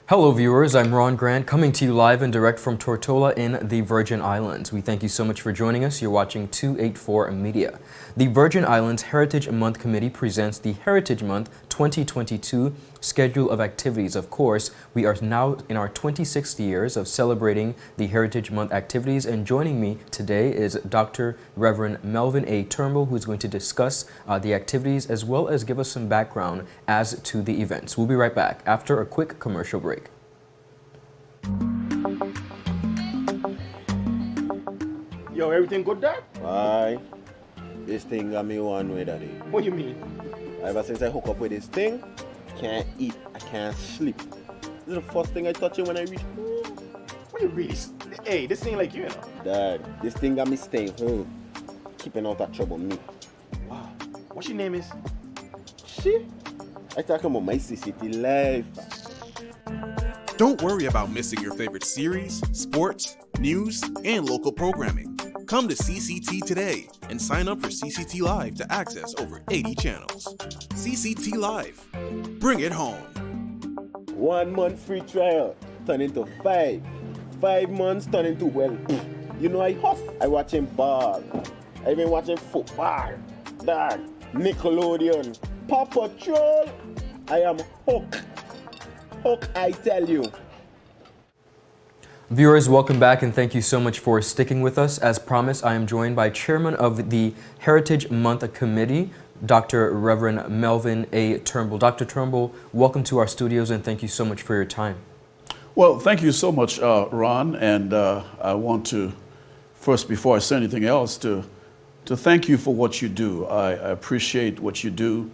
Hello viewers, I'm Ron Grant coming to you live and direct from Tortola in the Virgin Islands. We thank you so much for joining us. You're watching 284 Media. The Virgin Islands Heritage Month Committee presents the Heritage Month 2022 schedule of activities. Of course, we are now in our 26th years of celebrating the Heritage Month activities, and joining me today is Dr. Reverend Melvin A. Turnbull, who's going to discuss the activities as well as give us some background as to the events. We'll be right back after a quick commercial break. Yo, everything good there? Aye. This thing got me one way, daddy. What do you mean? Ever since I hook up with this thing, can't eat, I can't sleep. This is the first thing I touch it when I reach home. What you really? Hey, this ain't like you know. Dad, this thing got me staying home. Keeping out of trouble me. Wow. What your name is? Shit. I talking about my CCT life. Don't worry about missing your favorite series, sports, news, and local programming. Come to CCT today and sign up for CCT Live to access over 80 channels. CCT Live. Bring it home. 1 month free trial turn into 5. 5 months turn into, well, you know I hustle. I watching ball. I been watching football. Dad, Nickelodeon, Paw Patrol. I am hooked. Hook, I tell you. Viewers, welcome back and thank you so much for sticking with us. As promised, I am joined by Chairman of the Heritage Month Committee, Dr. Reverend Melvin A. Turnbull. Dr. Turnbull, welcome to our studios and thank you so much for your time. Well, thank you so much, Ron, and I want to, first, before I say anything else, to thank you for what you do. I appreciate what you do.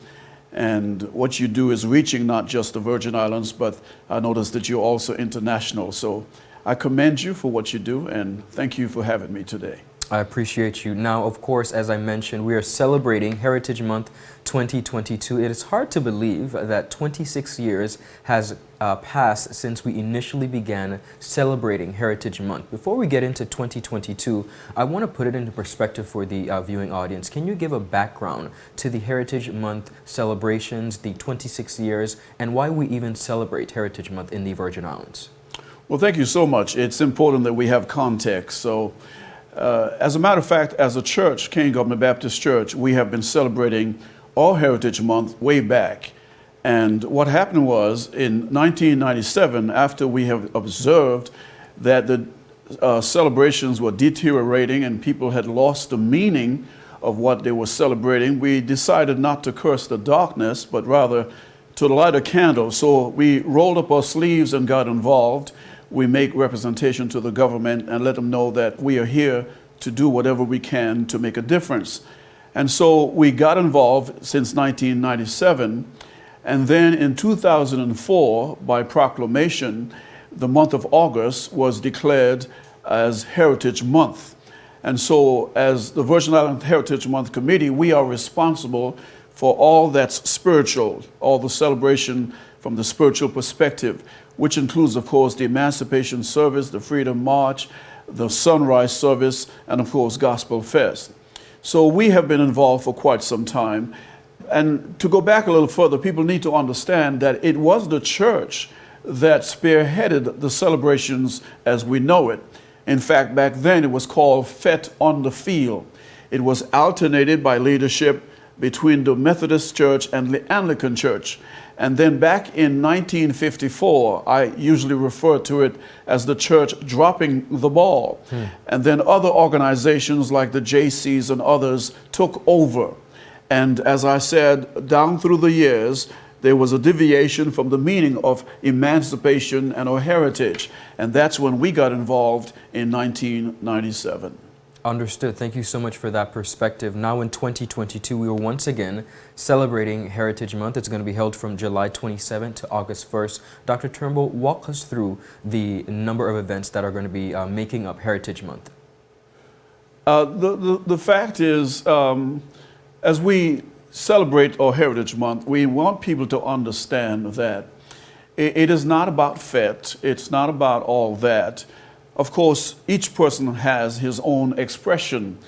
And what you do is reaching not just the Virgin Islands, but I noticed that you're also international. So I commend you for what you do, and thank you for having me today. I appreciate you. Now, of course, as I mentioned, we are celebrating Heritage Month 2022. It is hard to believe that 26 years has passed since we initially began celebrating Heritage Month. Before we get into 2022, I want to put it into perspective for the viewing audience. Can you give a background to the Heritage Month celebrations, the 26 years, and why we even celebrate Heritage Month in the Virgin Islands? Well, thank you so much. It's important that we have context. So, as a matter of fact, as a church, King Government Baptist Church, we have been celebrating all Heritage Month way back. And what happened was in 1997, after we have observed that the celebrations were deteriorating and people had lost the meaning of what they were celebrating, we decided not to curse the darkness, but rather to light a candle. So we rolled up our sleeves and got involved. We make representation to the government and let them know that we are here to do whatever we can to make a difference. And so we got involved since 1997. And then in 2004, by proclamation, the month of August was declared as Heritage Month. And so as the Virgin Islands Heritage Month Committee, we are responsible for all that's spiritual, all the celebration from the spiritual perspective, which includes, of course, the Emancipation Service, the Freedom March, the Sunrise Service, and, of course, Gospel Fest. So we have been involved for quite some time. And to go back a little further, people need to understand that it was the church that spearheaded the celebrations as we know it. In fact, back then it was called Fete on the Field. It was alternated by leadership between the Methodist Church and the Anglican Church. And then back in 1954, I usually refer to it as the church dropping the ball. And then other organizations like the JCs and others took over. And as I said, down through the years, there was a deviation from the meaning of emancipation and our heritage. And that's when we got involved in 1997. Understood. Thank you so much for that perspective. Now in 2022, we are once again celebrating Heritage Month. It's going to be held from July 27th to August 1st. Dr. Turnbull, walk us through the number of events that are going to be making up Heritage Month. The fact is, as we celebrate our Heritage Month, we want people to understand that it is not about fete. It's not about all that. Of course, each person has his own expression,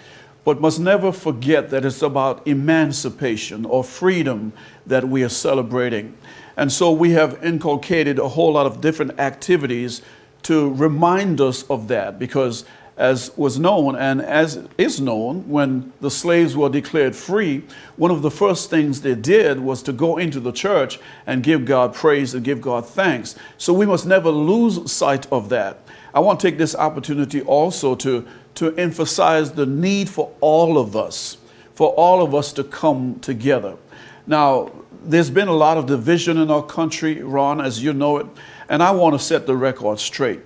but must never forget that it's about emancipation or freedom that we are celebrating. And so we have inculcated a whole lot of different activities to remind us of that, because as was known and as is known, when the slaves were declared free, one of the first things they did was to go into the church and give God praise and give God thanks. So we must never lose sight of that. I want to take this opportunity also to emphasize the need for all of us to come together. Now, there's been a lot of division in our country, Ron, as you know it, and I want to set the record straight.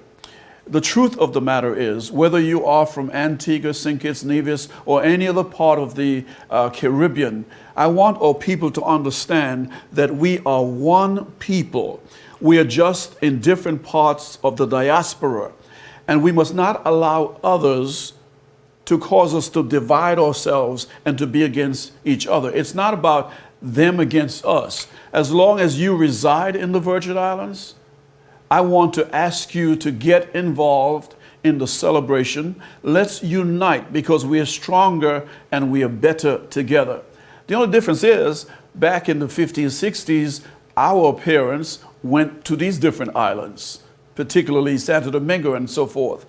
The truth of the matter is, whether you are from Antigua, St. Kitts, Nevis, or any other part of the Caribbean, I want our people to understand that we are one people. We are just in different parts of the diaspora, and we must not allow others to cause us to divide ourselves and to be against each other. It's not about them against us. As long as you reside in the Virgin Islands, I want to ask you to get involved in the celebration. Let's unite, because we are stronger and we are better together. The only difference is, back in the 50s, 60s, our parents went to these different islands, particularly Santo Domingo and so forth.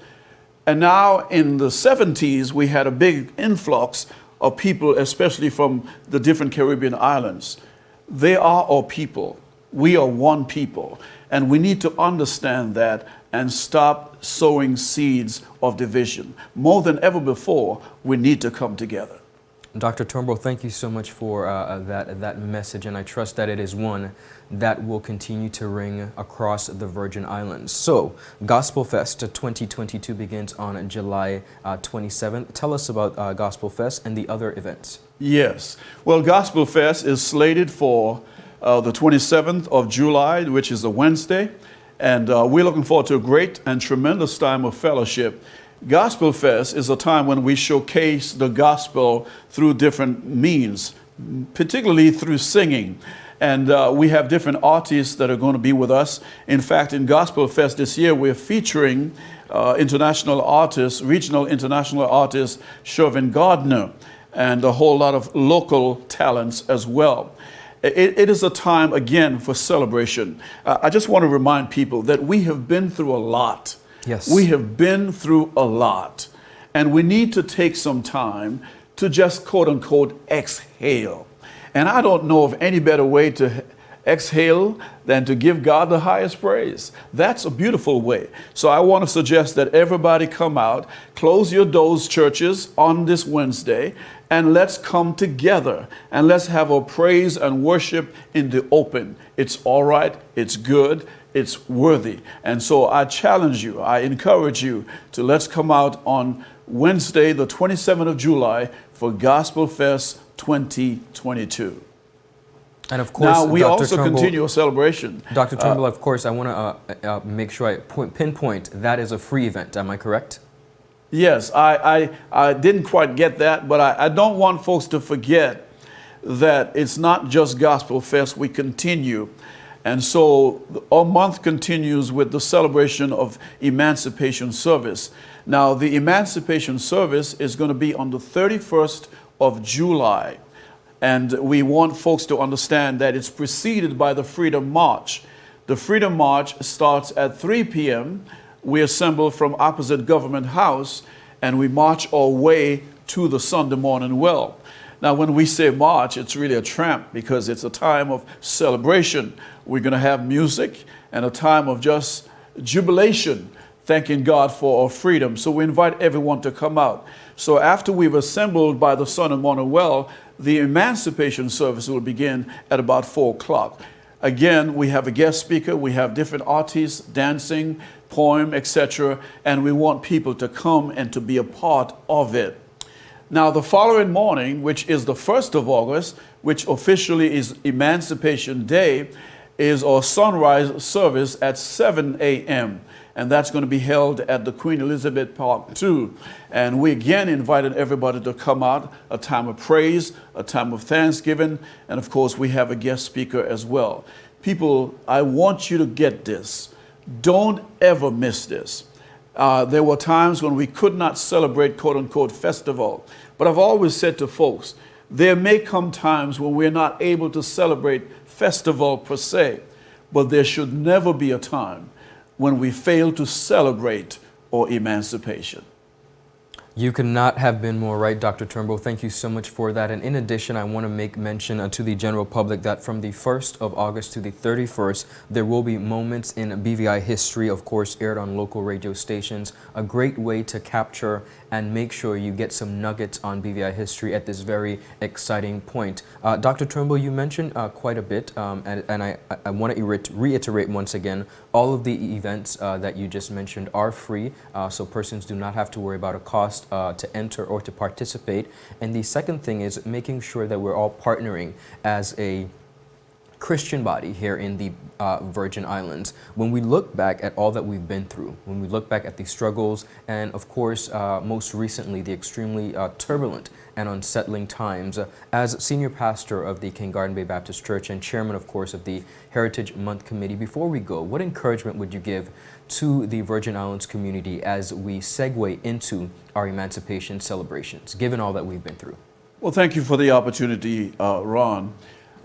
And now in the 70s, we had a big influx of people, especially from the different Caribbean islands. They are our people. We are one people. And we need to understand that and stop sowing seeds of division. More than ever before, we need to come together. Dr. Turnbull, thank you so much for that message, and I trust that it is one that will continue to ring across the Virgin Islands. So, Gospel Fest 2022 begins on July 27th. Tell us about Gospel Fest and the other events. Yes. Well, Gospel Fest is slated for the 27th of July, which is a Wednesday, and we're looking forward to a great and tremendous time of fellowship. Gospel Fest is a time when we showcase the gospel through different means, particularly through singing. And we have different artists that are going to be with us. In fact, in Gospel Fest this year, we're featuring international artists, regional international artists, Shervin Gardner, and a whole lot of local talents as well. It is a time, again, for celebration. I just want to remind people that we have been through a lot. Yes. We have been through a lot. And we need to take some time to just, quote unquote, exhale. And I don't know of any better way to exhale than to give God the highest praise. That's a beautiful way. So I want to suggest that everybody come out, close your doors, churches, on this Wednesday, and let's come together and let's have a praise and worship in the open. It's all right. It's good. It's worthy. And so I challenge you, I encourage you to let's come out on Wednesday, the 27th of July for Gospel Fest 2022. And of course, now we Dr. also Turnbull, continue a celebration. Dr. Turnbull, of course, I want to make sure I pinpoint that is a free event. Am I correct? Yes, I didn't quite get that, but I don't want folks to forget that it's not just Gospel Fest. We continue. And so our month continues with the celebration of Emancipation Service. Now, the Emancipation Service is going to be on the 31st of July. And we want folks to understand that it's preceded by the Freedom March. The Freedom March starts at 3 p.m. We assemble from opposite Government House and we march our way to the Sunday morning well. Now, when we say march, it's really a tramp because it's a time of celebration. We're going to have music and a time of just jubilation, thanking God for our freedom. So we invite everyone to come out. So after we've assembled by the Sunday morning well, the Emancipation Service will begin at about 4 o'clock. Again, we have a guest speaker, we have different artists, dancing, poem, etc., and we want people to come and to be a part of it. Now, the following morning, which is the 1st of August, which officially is Emancipation Day, is our sunrise service at 7 a.m. And that's going to be held at the Queen Elizabeth Park too. And we again invited everybody to come out, a time of praise, a time of thanksgiving, and of course we have a guest speaker as well. People, I want you to get this. Don't ever miss this. There were times when we could not celebrate quote-unquote festival. But I've always said to folks, there may come times when we're not able to celebrate festival per se. but there should never be a time when we fail to celebrate our emancipation. You could not have been more right, Dr. Turnbull. Thank you so much for that. And in addition, I want to make mention to the general public that from the 1st of August to the 31st, there will be moments in BVI history, of course, aired on local radio stations. A great way to capture and make sure you get some nuggets on BVI history at this very exciting point. Dr. Turnbull, you mentioned quite a bit, and I want to reiterate once again, all of the events that you just mentioned are free, so persons do not have to worry about a cost to enter or to participate. And the second thing is making sure that we're all partnering as a Christian body here in the Virgin Islands. When we look back at all that we've been through, when we look back at the struggles, and of course, most recently, the extremely turbulent and unsettling times, as senior pastor of the King Garden Bay Baptist Church and chairman, of course, of the Heritage Month Committee, before we go, what encouragement would you give to the Virgin Islands community as we segue into our emancipation celebrations, given all that we've been through? Well, thank you for the opportunity, Ron.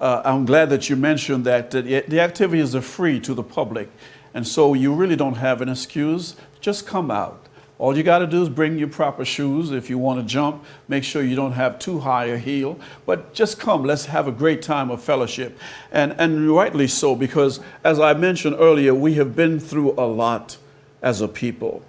I'm glad that you mentioned that the activities are free to the public, and so you really don't have an excuse. Just come out. All you got to do is bring your proper shoes. If you want to jump, make sure you don't have too high a heel, but just come. Let's have a great time of fellowship, and rightly so, because as I mentioned earlier, we have been through a lot as a people.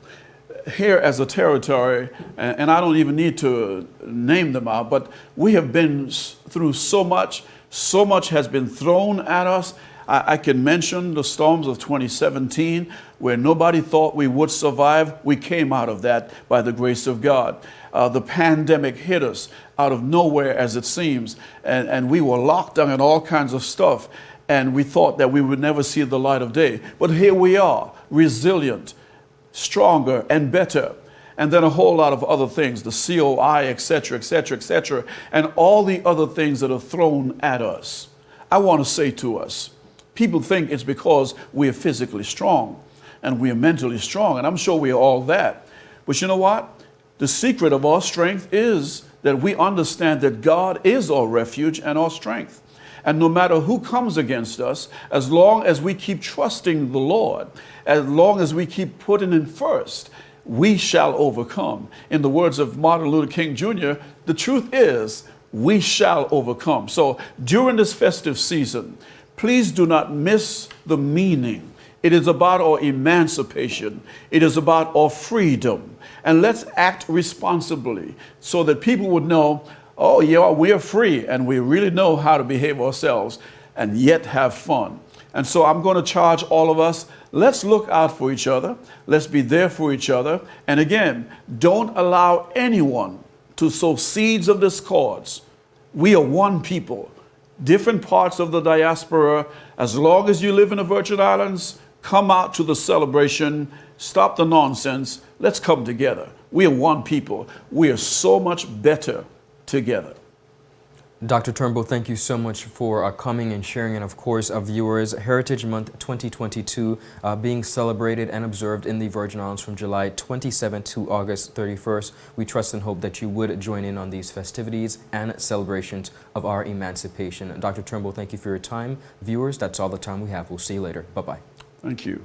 Here as a territory, and I don't even need to name them out, but we have been through so much. So much has been thrown at us. I can mention the storms of 2017, where nobody thought we would survive. We came out of that by the grace of God. The pandemic hit us out of nowhere, as it seems, and we were locked down and all kinds of stuff, and we thought that we would never see the light of day. But here we are, resilient, stronger, and better. And then a whole lot of other things, the COI, et cetera, et cetera, et cetera, and all the other things that are thrown at us. I want to say to us, people think it's because we are physically strong and we are mentally strong, and I'm sure we are all that. But you know what? The secret of our strength is that we understand that God is our refuge and our strength. And no matter who comes against us, as long as we keep trusting the Lord, as long as we keep putting Him first, we shall overcome. In the words of Martin Luther King Jr., the truth is, we shall overcome. So during this festive season, please do not miss the meaning. It is about our emancipation. It is about our freedom. And let's act responsibly so that people would know, oh yeah, we are free and we really know how to behave ourselves and yet have fun. And so I'm going to charge all of us, let's look out for each other. Let's be there for each other. And again, don't allow anyone to sow seeds of discords. We are one people, different parts of the diaspora. As long as you live in the Virgin Islands, come out to the celebration, stop the nonsense. Let's come together. We are one people. We are so much better together. Dr. Turnbull, thank you so much for coming and sharing, and of course, viewers, Heritage Month 2022 being celebrated and observed in the Virgin Islands from July 27th to August 31st. We trust and hope that you would join in on these festivities and celebrations of our emancipation. Dr. Turnbull, thank you for your time. Viewers, that's all the time we have. We'll see you later. Bye-bye. Thank you.